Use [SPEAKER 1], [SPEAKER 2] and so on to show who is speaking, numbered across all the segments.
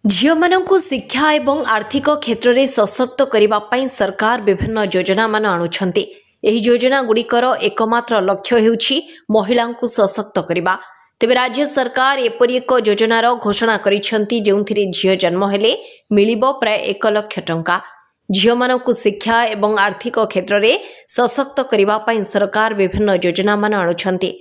[SPEAKER 1] झीलମାନଙ୍କୁ शिक्षा एवं आर्थिक क्षेत्र में सशक्त करने सरकार विभिन्न योजना मान आणुछंती। एही योजना गुड़िकर एकमात्र लक्ष्य हेउछि महिला को सशक्त करने। तेबे राज्य सरकार एपरि एक योजनार घोषणा करिसेंती जेउथिरे झील जन्म हेले मिलिबो प्राय 1 लाख टंका। झीलମାନଙ୍କୁ शिक्षा एवं आर्थिक क्षेत्र में सशक्त करने सरकार विभिन्न योजना मान आणुछंती।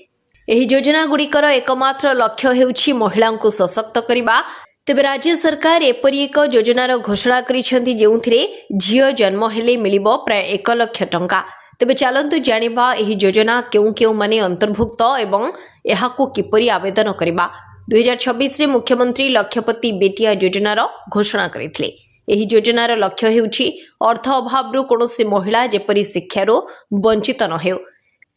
[SPEAKER 1] एही योजना गुड़िकर एकमात्र लक्ष्य हेउछि महिला को सशक्त करने। तेबे राज्य सरकार एपरि एक योजनार घोषणा करिसेंती जेउथिरे झील जन्म हेले मिलिबो प्राय 1 लाख टंका। तेबे चलंतु जानिबा एही योजना केउ माने अंतर्भुक्त एवं एहाकू किपरि आवेदन करबा। 2026 रे मुख्यमंत्री लक्षपति बेटिया योजनार घोषणा करिथिले। एही योजनार लक्ष्य हेउछि अर्थ अभावरु कोनोसी महिला जेपरि शिक्षारो वंचित न हेउ।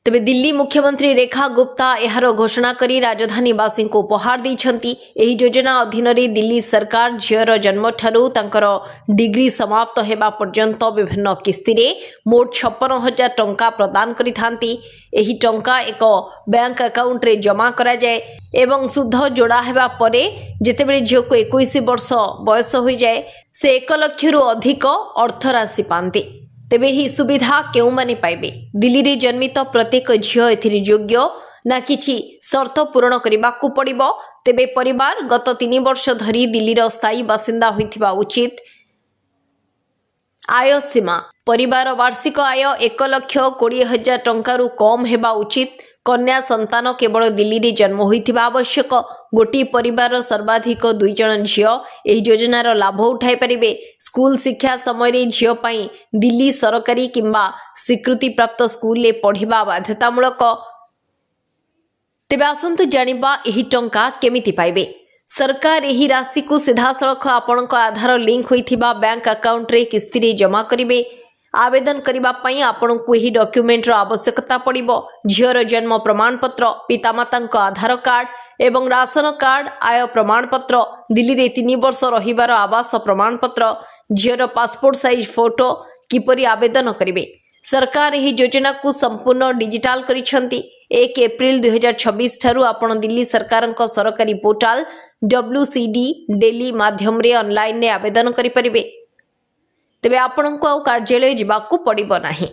[SPEAKER 1] तेबे दिल्ली मुख्यमंत्री रेखा गुप्ता एहार घोषणा करी राजधानीवासी को उपहार दैछंती। एही योजना अधीन रे दिल्ली सरकार झीर जन्म ठारू तांकर डिग्री समाप्त हेबा पर्यंत विभिन्न किस्ती रे मोट 56,000 टंका प्रदान करिथांती। एही टंका एक बैंक अकाउंट रे जमा करा जाए एवं सुध जोड़ा हेबा परे जेतेबेले झील को 21 वर्ष बयस हो जाए से 1 लाख रु अधिक अर्थ राशि पांती। तेबे ही सुविधा केउ माने पाइबे? दिल्ली रे जन्मित प्रत्येक झील एथिरे योग्य ना किछि शर्त पूर्ण करबाकू पड़िबो? तेबे परिवार गत 3 वर्ष धरी दिल्लीर स्थायी बासिंदा होइथिबा उचित। आय सीमा परिवार वार्षिक आय 1,20,000 टंकारु कम हेबा उचित। कन्या संतान केवल दिल्ली रे जन्म होइथिबा आवश्यक। गोटी परिवार सर्वाधिक 2 जण झील एही योजनार लाभ उठाई परिबे। स्कूल शिक्षा समय रे झील पई दिल्ली सरकारी किंबा स्वीकृति प्राप्त स्कूल ले पढ़िबा बाध्यतामूलक। तेबे आसंतु जानिबा एही टंका केमिति पाइबे? सरकार एही राशि को सीधासलख आपणक आधार लिंक होइथिबा बैंक अकाउंट रे किस्ती रे जमा करिवे। आवेदन करबा पई आपनकु एही डॉक्यूमेंट रो आवश्यकता पड़िबो। झीर जन्म प्रमाणपत्र, पितामातांक आधार कार्ड एवं राशन कार्ड, आय प्रमाणपत्र, दिल्ली रे 3 वर्ष रहिबार आवास प्रमाणपत्र, झीर पासपोर्ट साइज फोटो। किपरि आवेदन करिवे? सरकार एही योजना को संपूर्ण डिजिटल करिसेंती। 1 एप्रिल 2026 ठारू आपण दिल्ली सरकारक सरकारी पोर्टल WCD डेली माध्यम रे ऑनलाइन रे आवेदन करि परिबे। तेबे आपनकु आ कार्यालय जिबाकू पड़िबो नाही।